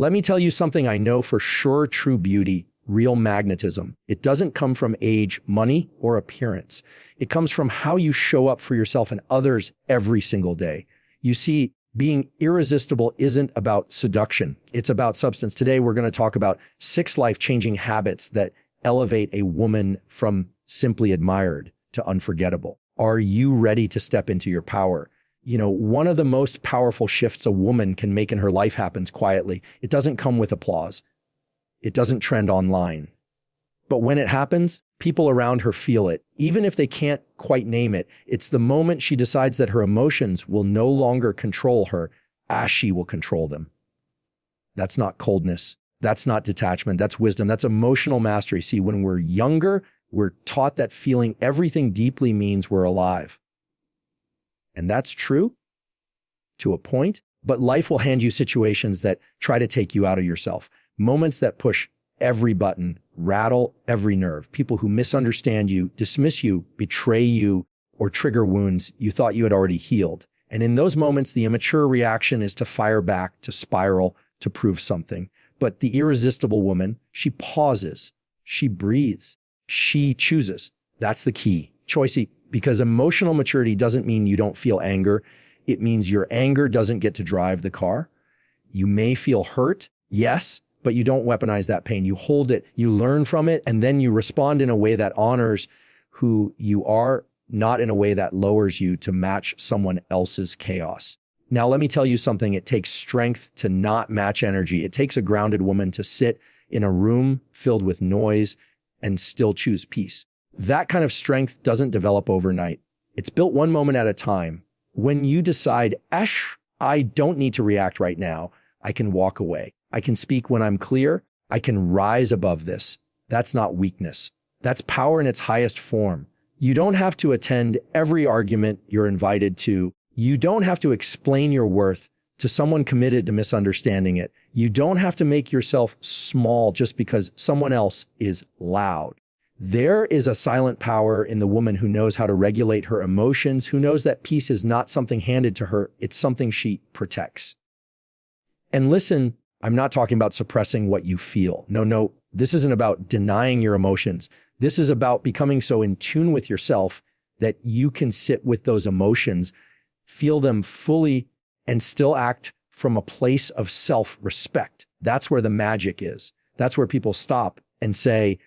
Let me tell you something I know for sure: true beauty, real magnetism. It doesn't come from age, money, or appearance. It comes from how you show up for yourself and others every single day. You see, being irresistible isn't about seduction. It's about substance. Today, we're going to talk about 6 life-changing habits that elevate a woman from simply admired to unforgettable. Are you ready to step into your power? You know, one of the most powerful shifts a woman can make in her life happens quietly. It doesn't come with applause. It doesn't trend online. But when it happens, people around her feel it. Even if they can't quite name it, it's the moment she decides that her emotions will no longer control her, as she will control them. That's not coldness. That's not detachment. That's wisdom. That's emotional mastery. See, when we're younger, we're taught that feeling everything deeply means we're alive. And that's true to a point, but life will hand you situations that try to take you out of yourself. Moments that push every button, rattle every nerve. People who misunderstand you, dismiss you, betray you, or trigger wounds you thought you had already healed. And in those moments, the immature reaction is to fire back, to spiral, to prove something. But the irresistible woman, she pauses, she breathes, she chooses. That's the key. Choicey, because emotional maturity doesn't mean you don't feel anger. It means your anger doesn't get to drive the car. You may feel hurt, yes, but you don't weaponize that pain. You hold it, you learn from it, and then you respond in a way that honors who you are, not in a way that lowers you to match someone else's chaos. Now, let me tell you something. It takes strength to not match energy. It takes a grounded woman to sit in a room filled with noise and still choose peace. That kind of strength doesn't develop overnight. It's built one moment at a time. When you decide, I don't need to react right now, I can walk away. I can speak when I'm clear. I can rise above this. That's not weakness. That's power in its highest form. You don't have to attend every argument you're invited to. You don't have to explain your worth to someone committed to misunderstanding it. You don't have to make yourself small just because someone else is loud. There is a silent power in the woman who knows how to regulate her emotions, who knows that peace is not something handed to her, it's something she protects. And listen, I'm not talking about suppressing what you feel. No, this isn't about denying your emotions. This is about becoming so in tune with yourself that you can sit with those emotions, feel them fully, and still act from a place of self-respect. That's where the magic is. That's where people stop and say,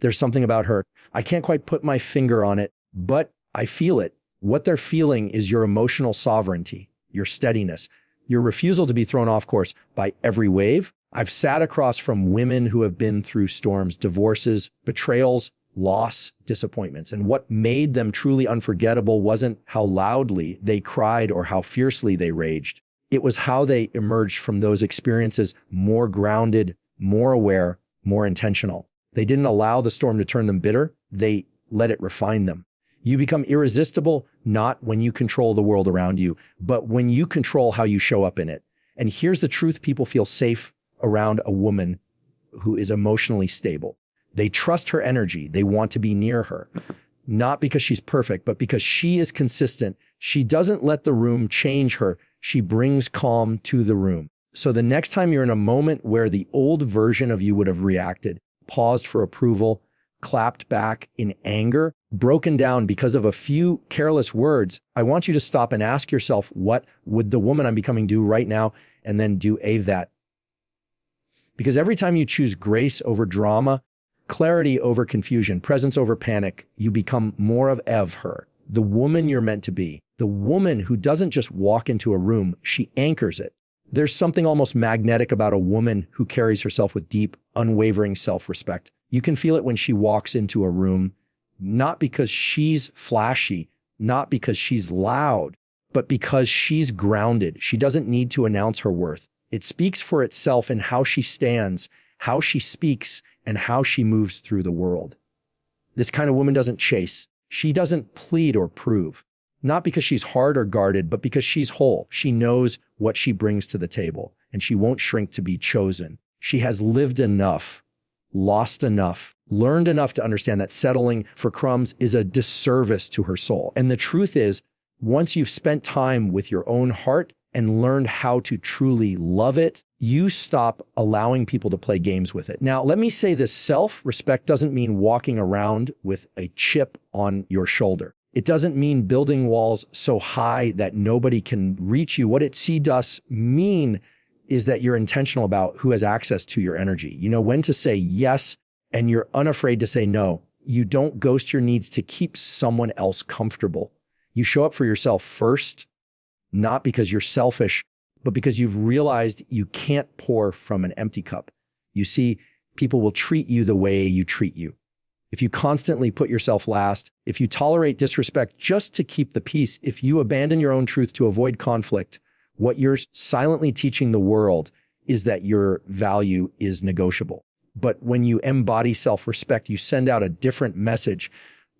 there's something about her. I can't quite put my finger on it, but I feel it. What they're feeling is your emotional sovereignty, your steadiness, your refusal to be thrown off course by every wave. I've sat across from women who have been through storms, divorces, betrayals, loss, disappointments. And what made them truly unforgettable wasn't how loudly they cried or how fiercely they raged. It was how they emerged from those experiences more grounded, more aware, more intentional. They didn't allow the storm to turn them bitter. They let it refine them. You become irresistible, not when you control the world around you, but when you control how you show up in it. And here's the truth: people feel safe around a woman who is emotionally stable. They trust her energy. They want to be near her, not because she's perfect, but because she is consistent. She doesn't let the room change her. She brings calm to the room. So the next time you're in a moment where the old version of you would have reacted, paused for approval, clapped back in anger, broken down because of a few careless words, I want you to stop and ask yourself, what would the woman I'm becoming do right now? And then do that. Because every time you choose grace over drama, clarity over confusion, presence over panic, you become more of her, the woman you're meant to be, the woman who doesn't just walk into a room, she anchors it. There's something almost magnetic about a woman who carries herself with deep, unwavering self-respect. You can feel it when she walks into a room, not because she's flashy, not because she's loud, but because she's grounded. She doesn't need to announce her worth. It speaks for itself in how she stands, how she speaks, and how she moves through the world. This kind of woman doesn't chase. She doesn't plead or prove. Not because she's hard or guarded, but because she's whole. She knows what she brings to the table, and she won't shrink to be chosen. She has lived enough, lost enough, learned enough to understand that settling for crumbs is a disservice to her soul. And the truth is, once you've spent time with your own heart and learned how to truly love it, you stop allowing people to play games with it. Now, let me say this, self-respect doesn't mean walking around with a chip on your shoulder. It doesn't mean building walls so high that nobody can reach you. What it does mean is that you're intentional about who has access to your energy. You know when to say yes, and you're unafraid to say no. You don't ghost your needs to keep someone else comfortable. You show up for yourself first, not because you're selfish, but because you've realized you can't pour from an empty cup. You see, people will treat you the way you treat you. If you constantly put yourself last, if you tolerate disrespect just to keep the peace, if you abandon your own truth to avoid conflict, what you're silently teaching the world is that your value is negotiable. But when you embody self-respect, you send out a different message,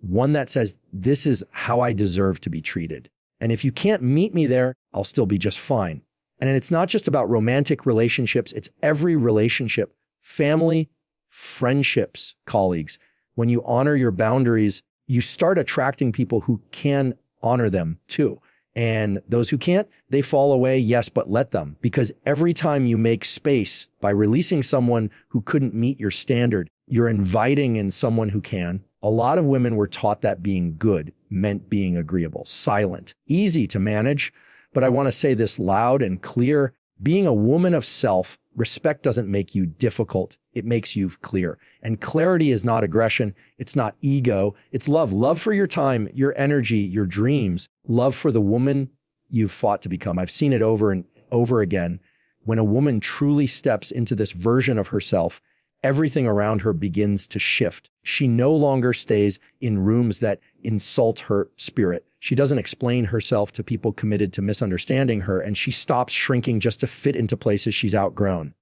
one that says, this is how I deserve to be treated. And if you can't meet me there, I'll still be just fine. And it's not just about romantic relationships, it's every relationship, family, friendships, colleagues. When you honor your boundaries, you start attracting people who can honor them too. And those who can't, they fall away, yes, but let them. Because every time you make space by releasing someone who couldn't meet your standard, you're inviting in someone who can. A lot of women were taught that being good meant being agreeable, silent, easy to manage. But I want to say this loud and clear. Being a woman of self, respect doesn't make you difficult. It makes you clear. And clarity is not aggression. It's not ego. It's love. Love for your time, your energy, your dreams. Love for the woman you've fought to become. I've seen it over and over again. When a woman truly steps into this version of herself, everything around her begins to shift. She no longer stays in rooms that insult her spirit. She doesn't explain herself to people committed to misunderstanding her, and she stops shrinking just to fit into places she's outgrown.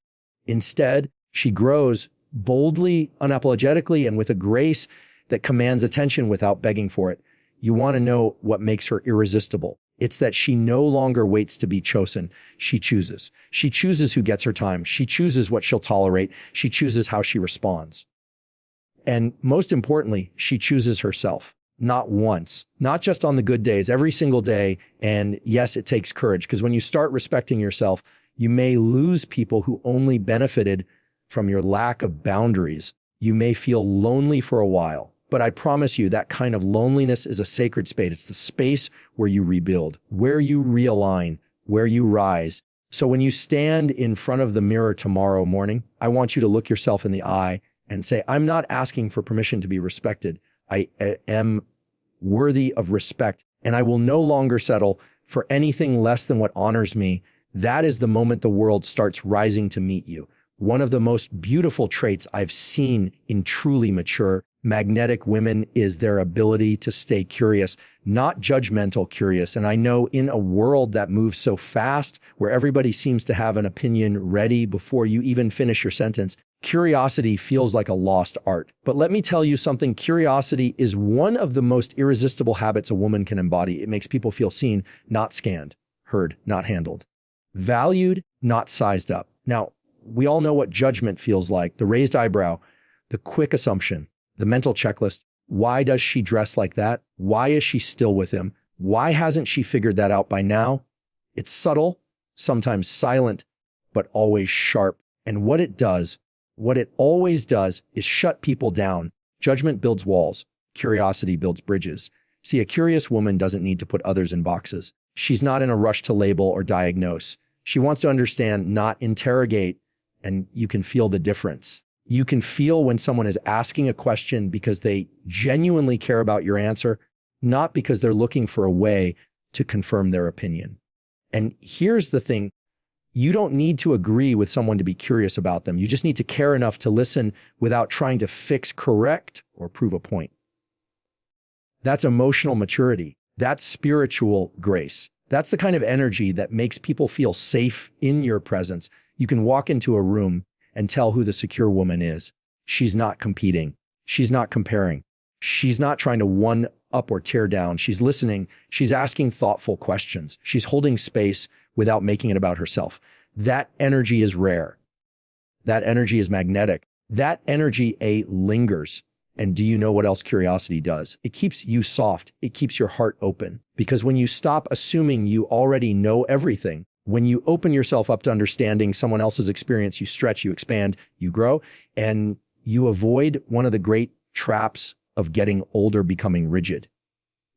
Instead, she grows boldly, unapologetically, and with a grace that commands attention without begging for it. You want to know what makes her irresistible. It's that she no longer waits to be chosen. She chooses. She chooses who gets her time. She chooses what she'll tolerate. She chooses how she responds. And most importantly, she chooses herself. Not once, not just on the good days, every single day. And yes, it takes courage, because when you start respecting yourself, you may lose people who only benefited from your lack of boundaries. You may feel lonely for a while, but I promise you that kind of loneliness is a sacred space. It's the space where you rebuild, where you realign, where you rise. So when you stand in front of the mirror tomorrow morning, I want you to look yourself in the eye and say, I'm not asking for permission to be respected. I am worthy of respect, and I will no longer settle for anything less than what honors me. That is the moment the world starts rising to meet you. One of the most beautiful traits I've seen in truly mature, magnetic women is their ability to stay curious, not judgmental curious. And I know in a world that moves so fast, where everybody seems to have an opinion ready before you even finish your sentence, curiosity feels like a lost art. But let me tell you something, curiosity is one of the most irresistible habits a woman can embody. It makes people feel seen, not scanned, heard, not handled, valued, not sized up. Now, we all know what judgment feels like, the raised eyebrow, the quick assumption, the mental checklist. Why does she dress like that? Why is she still with him? Why hasn't she figured that out by now? It's subtle, sometimes silent, but always sharp. And what it always does is shut people down. Judgment builds walls. Curiosity builds bridges. See, a curious woman doesn't need to put others in boxes. She's not in a rush to label or diagnose. She wants to understand, not interrogate, and you can feel the difference. You can feel when someone is asking a question because they genuinely care about your answer, not because they're looking for a way to confirm their opinion. And here's the thing. You don't need to agree with someone to be curious about them. You just need to care enough to listen without trying to fix, correct, or prove a point. That's emotional maturity. That's spiritual grace. That's the kind of energy that makes people feel safe in your presence. You can walk into a room and tell who the secure woman is. She's not competing. She's not comparing. She's not trying to one up or tear down. She's listening. She's asking thoughtful questions. She's holding space without making it about herself. That energy is rare. That energy is magnetic. That energy lingers. And do you know what else curiosity does? It keeps you soft. It keeps your heart open. Because when you stop assuming you already know everything, When you open yourself up to understanding someone else's experience, you stretch, you expand, you grow, and you avoid one of the great traps of getting older, becoming rigid.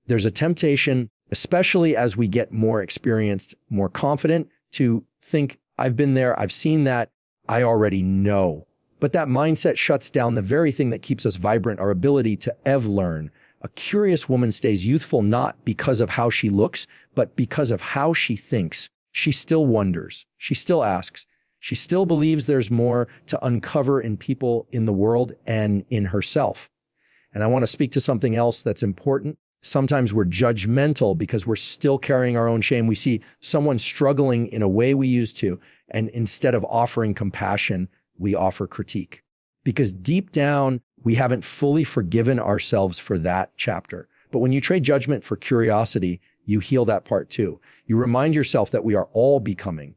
There's a temptation, especially as we get more experienced, more confident, to think, I've been there, I've seen that, I already know. But that mindset shuts down the very thing that keeps us vibrant, our ability to learn. A curious woman stays youthful not because of how she looks, but because of how she thinks. She still wonders. She still asks. She still believes there's more to uncover in people, in the world, and in herself. And I want to speak to something else that's important. Sometimes we're judgmental because we're still carrying our own shame. We see someone struggling in a way we used to, and instead of offering compassion, we offer critique. Because deep down, we haven't fully forgiven ourselves for that chapter. But when you trade judgment for curiosity, you heal that part too. You remind yourself that we are all becoming,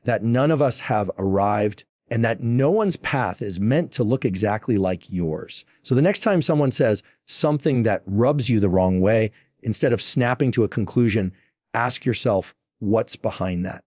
that none of us have arrived, and that no one's path is meant to look exactly like yours. So the next time someone says something that rubs you the wrong way, instead of snapping to a conclusion, ask yourself, what's behind that?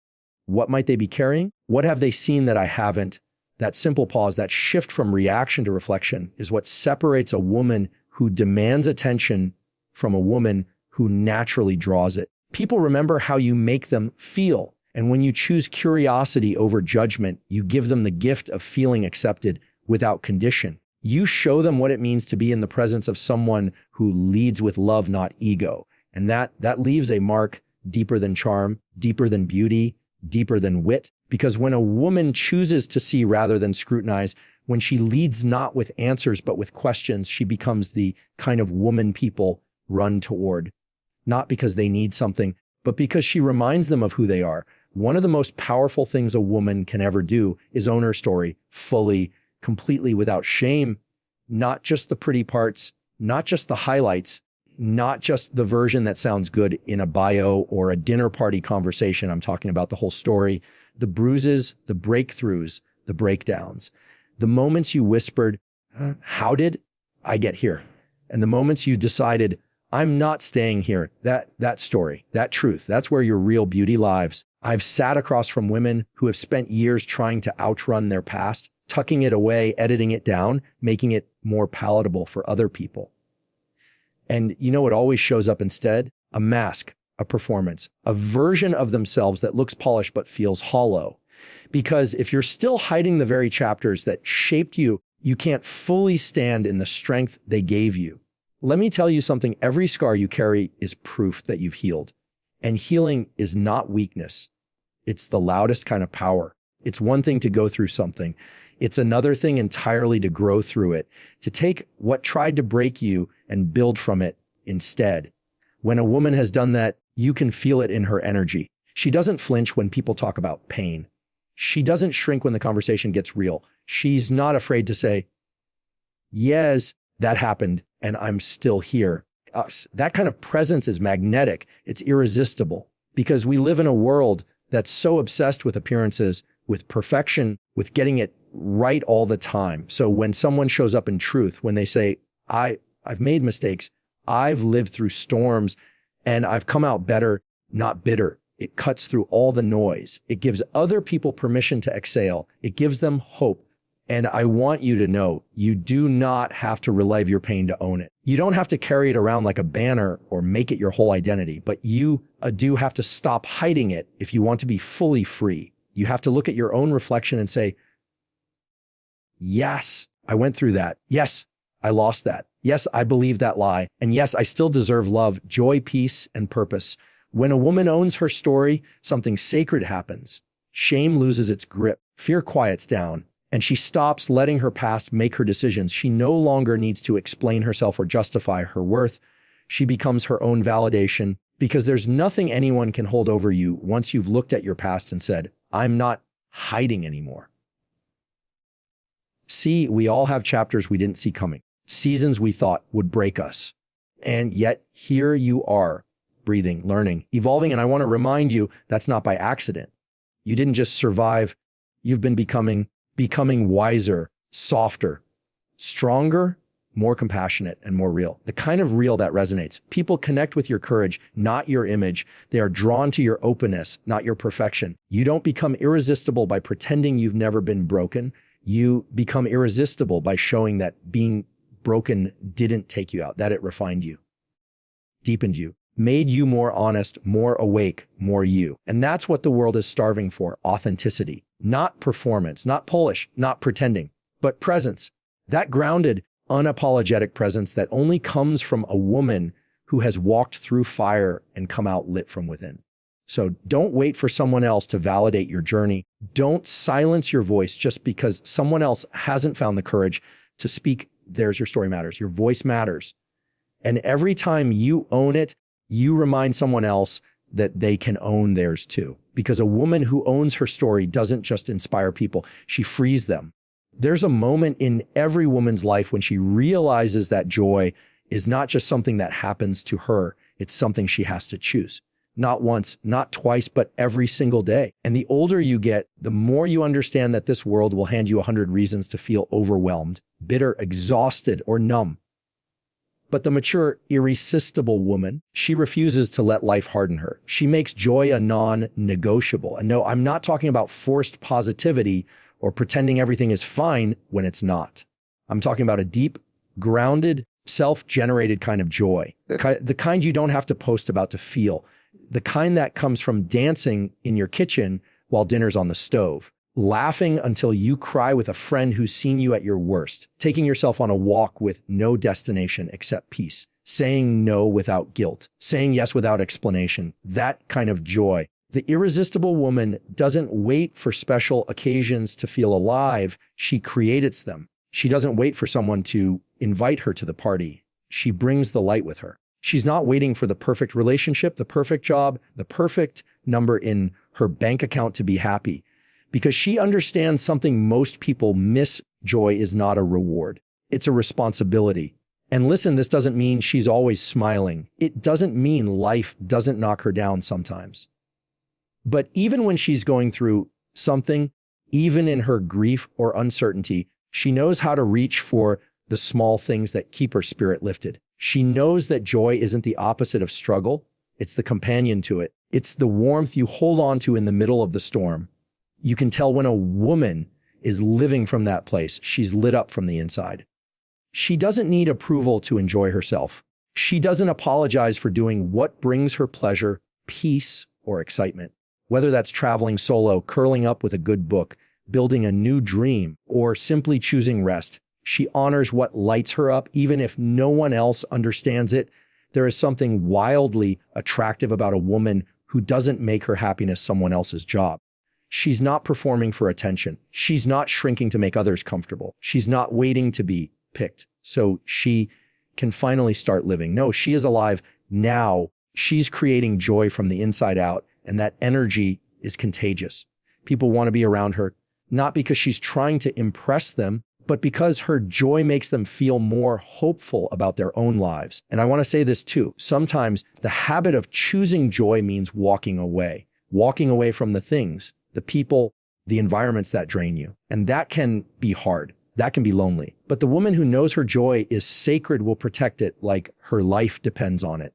What might they be carrying? What have they seen that I haven't? That simple pause, that shift from reaction to reflection is what separates a woman who demands attention from a woman who naturally draws it. People remember how you make them feel. And when you choose curiosity over judgment, you give them the gift of feeling accepted without condition. You show them what it means to be in the presence of someone who leads with love, not ego. And that leaves a mark deeper than charm, deeper than beauty, deeper than wit. Because when a woman chooses to see rather than scrutinize, when she leads not with answers but with questions, she becomes the kind of woman people run toward. Not because they need something, but because she reminds them of who they are. One of the most powerful things a woman can ever do is own her story fully, completely, without shame. Not just the pretty parts, not just the highlights, not just the version that sounds good in a bio or a dinner party conversation. I'm talking about the whole story. The bruises, the breakthroughs, the breakdowns. The moments you whispered, how did I get here? And the moments you decided, I'm not staying here. That story, that truth, that's where your real beauty lives. I've sat across from women who have spent years trying to outrun their past, tucking it away, editing it down, making it more palatable for other people. And you know what always shows up instead? A mask, a performance, a version of themselves that looks polished but feels hollow. Because if you're still hiding the very chapters that shaped you, you can't fully stand in the strength they gave you. Let me tell you something. Every scar you carry is proof that you've healed. And healing is not weakness. It's the loudest kind of power. It's one thing to go through something. It's another thing entirely to grow through it, to take what tried to break you and build from it instead. When a woman has done that, you can feel it in her energy. She doesn't flinch when people talk about pain. She doesn't shrink when the conversation gets real. She's not afraid to say, yes, that happened, and I'm still here. That kind of presence is magnetic. It's irresistible because we live in a world that's so obsessed with appearances, with perfection, with getting it right all the time. So when someone shows up in truth, when they say, I've made mistakes, I've lived through storms, and I've come out better, not bitter. It cuts through all the noise. It gives other people permission to exhale. It gives them hope. And I want you to know, you do not have to relive your pain to own it. You don't have to carry it around like a banner or make it your whole identity, but you do have to stop hiding it if you want to be fully free. You have to look at your own reflection and say, yes, I went through that. Yes, I lost that. Yes, I believe that lie. And yes, I still deserve love, joy, peace, and purpose. When a woman owns her story, something sacred happens. Shame loses its grip. Fear quiets down. And she stops letting her past make her decisions. She no longer needs to explain herself or justify her worth. She becomes her own validation because there's nothing anyone can hold over you once you've looked at your past and said, I'm not hiding anymore. See, we all have chapters we didn't see coming, seasons we thought would break us. And yet here you are, breathing, learning, evolving. And I want to remind you, that's not by accident. You didn't just survive. You've been becoming wiser, softer, stronger, more compassionate, and more real. The kind of real that resonates. People connect with your courage, not your image. They are drawn to your openness, not your perfection. You don't become irresistible by pretending you've never been broken. You become irresistible by showing that being broken didn't take you out, that it refined you, deepened you, made you more honest, more awake, more you. And that's what the world is starving for: authenticity, not performance, not polish, not pretending, but presence. That grounded, unapologetic presence that only comes from a woman who has walked through fire and come out lit from within. So don't wait for someone else to validate your journey. Don't silence your voice just because someone else hasn't found the courage to speak. There's your story matters. Your voice matters. And every time you own it, you remind someone else that they can own theirs too. Because a woman who owns her story doesn't just inspire people, she frees them. There's a moment in every woman's life when she realizes that joy is not just something that happens to her, it's something she has to choose. Not once, not twice, but every single day. And the older you get, the more you understand that this world will hand you 100 reasons to feel overwhelmed, bitter, exhausted, or numb. But the mature, irresistible woman, she refuses to let life harden her. She makes joy a non-negotiable. And no, I'm not talking about forced positivity or pretending everything is fine when it's not. I'm talking about a deep, grounded, self-generated kind of joy. The kind you don't have to post about to feel. The kind that comes from dancing in your kitchen while dinner's on the stove. Laughing until you cry with a friend who's seen you at your worst. Taking yourself on a walk with no destination except peace. Saying no without guilt. Saying yes without explanation. That kind of joy. The irresistible woman doesn't wait for special occasions to feel alive. She creates them. She doesn't wait for someone to invite her to the party. She brings the light with her. She's not waiting for the perfect relationship, the perfect job, the perfect number in her bank account to be happy. Because she understands something most people miss. Joy is not a reward. It's a responsibility. And listen, this doesn't mean she's always smiling. It doesn't mean life doesn't knock her down sometimes. But even when she's going through something, even in her grief or uncertainty, she knows how to reach for the small things that keep her spirit lifted. She knows that joy isn't the opposite of struggle. It's the companion to it. It's the warmth you hold on to in the middle of the storm. You can tell when a woman is living from that place. She's lit up from the inside. She doesn't need approval to enjoy herself. She doesn't apologize for doing what brings her pleasure, peace, or excitement. Whether that's traveling solo, curling up with a good book, building a new dream, or simply choosing rest, she honors what lights her up, even if no one else understands it. There is something wildly attractive about a woman who doesn't make her happiness someone else's job. She's not performing for attention. She's not shrinking to make others comfortable. She's not waiting to be picked so she can finally start living. No, she is alive now. She's creating joy from the inside out, and that energy is contagious. People want to be around her, not because she's trying to impress them, but because her joy makes them feel more hopeful about their own lives. And I want to say this too. Sometimes the habit of choosing joy means walking away from the things, the people, the environments that drain you. And that can be hard. That can be lonely. But the woman who knows her joy is sacred will protect it like her life depends on it.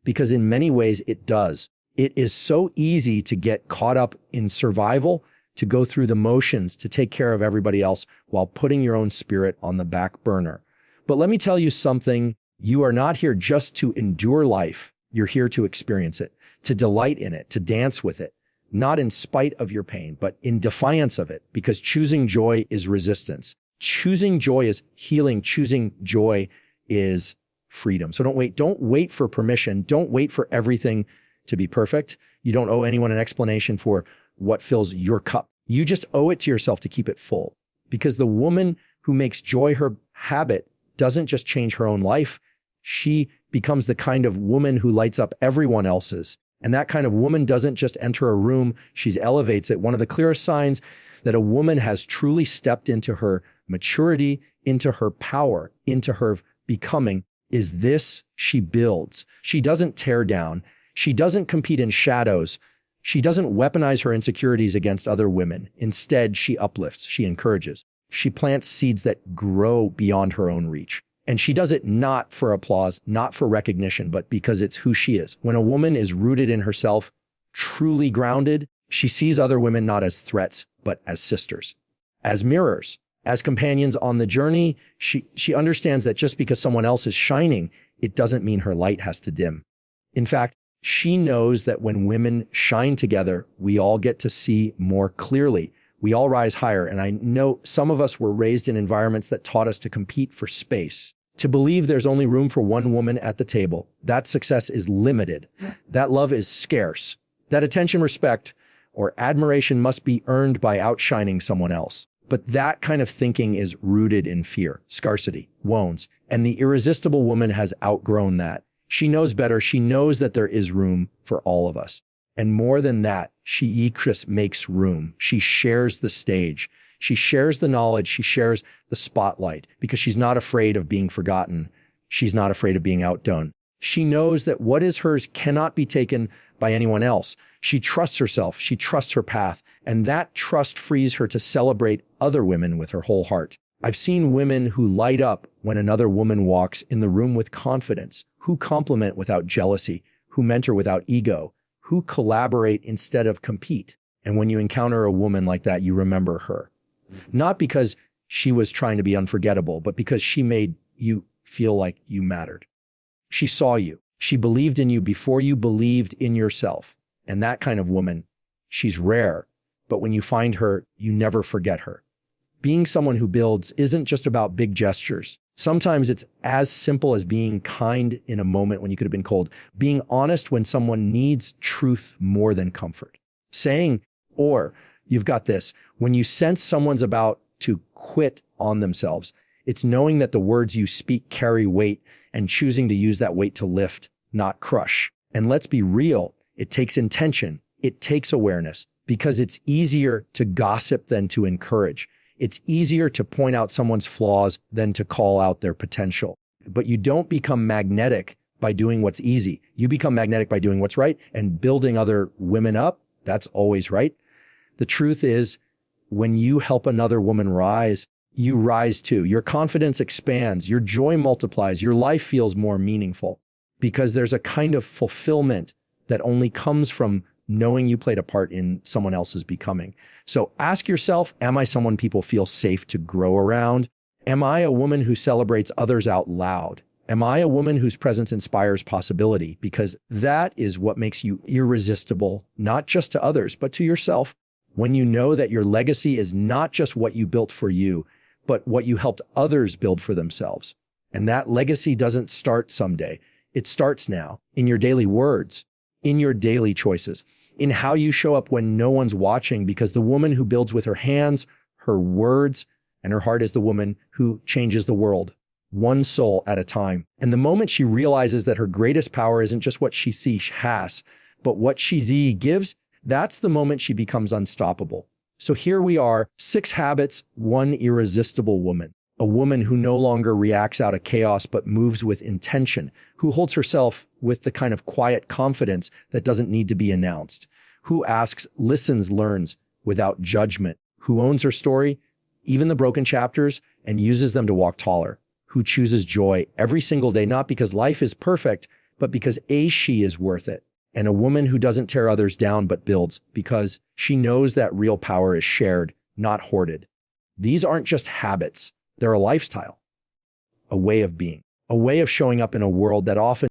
Because in many ways it does. It is so easy to get caught up in survival, to go through the motions, to take care of everybody else while putting your own spirit on the back burner. But let me tell you something. You are not here just to endure life. You're here to experience it, to delight in it, to dance with it. Not in spite of your pain, but in defiance of it, because choosing joy is resistance. Choosing joy is healing. Choosing joy is freedom. So don't wait for permission. Don't wait for everything to be perfect. You don't owe anyone an explanation for what fills your cup. You just owe it to yourself to keep it full. Because the woman who makes joy her habit doesn't just change her own life. She becomes the kind of woman who lights up everyone else's. And that kind of woman doesn't just enter a room, she elevates it. One of the clearest signs that a woman has truly stepped into her maturity, into her power, into her becoming is this: she builds. She doesn't tear down. She doesn't compete in shadows. She doesn't weaponize her insecurities against other women. Instead, she uplifts, she encourages. She plants seeds that grow beyond her own reach. And she does it not for applause, not for recognition, but because it's who she is. When a woman is rooted in herself, truly grounded, she sees other women not as threats, but as sisters, as mirrors, as companions on the journey. She understands that just because someone else is shining, it doesn't mean her light has to dim. In fact, she knows that when women shine together, we all get to see more clearly. We all rise higher. And I know some of us were raised in environments that taught us to compete for space, to believe there's only room for one woman at the table. That success is limited. That love is scarce. That attention, respect, or admiration must be earned by outshining someone else. But that kind of thinking is rooted in fear, scarcity, wounds. And the irresistible woman has outgrown that. She knows better. She knows that there is room for all of us. And more than that, she makes room. She shares the stage. She shares the knowledge. She shares the spotlight because she's not afraid of being forgotten. She's not afraid of being outdone. She knows that what is hers cannot be taken by anyone else. She trusts herself. She trusts her path. And that trust frees her to celebrate other women with her whole heart. I've seen women who light up when another woman walks in the room with confidence, who compliment without jealousy, who mentor without ego, who collaborate instead of compete. And when you encounter a woman like that, you remember her. Not because she was trying to be unforgettable, but because she made you feel like you mattered. She saw you. She believed in you before you believed in yourself. And that kind of woman, she's rare. But when you find her, you never forget her. Being someone who builds isn't just about big gestures. Sometimes it's as simple as being kind in a moment when you could have been cold, being honest when someone needs truth more than comfort, saying, or you've got this, when you sense someone's about to quit on themselves, it's knowing that the words you speak carry weight and choosing to use that weight to lift, not crush. And let's be real, it takes intention, it takes awareness, because it's easier to gossip than to encourage. It's easier to point out someone's flaws than to call out their potential. But you don't become magnetic by doing what's easy. You become magnetic by doing what's right and building other women up. That's always right. The truth is, when you help another woman rise, you rise too. Your confidence expands, your joy multiplies, your life feels more meaningful because there's a kind of fulfillment that only comes from knowing you played a part in someone else's becoming. So ask yourself, am I someone people feel safe to grow around? Am I a woman who celebrates others out loud? Am I a woman whose presence inspires possibility? Because that is what makes you irresistible, not just to others, but to yourself. When you know that your legacy is not just what you built for you, but what you helped others build for themselves. And that legacy doesn't start someday. It starts now, in your daily words, in your daily choices, in how you show up when no one's watching, because the woman who builds with her hands, her words, and her heart is the woman who changes the world, one soul at a time. And the moment she realizes that her greatest power isn't just what she has, but what she gives, that's the moment she becomes unstoppable. So here we are, 6 habits, 1 irresistible woman. A woman who no longer reacts out of chaos, but moves with intention, who holds herself with the kind of quiet confidence that doesn't need to be announced, who asks, listens, learns without judgment, who owns her story, even the broken chapters, and uses them to walk taller, who chooses joy every single day, not because life is perfect, but because she is worth it. And a woman who doesn't tear others down, but builds because she knows that real power is shared, not hoarded. These aren't just habits. They're a lifestyle, a way of being, a way of showing up in a world that often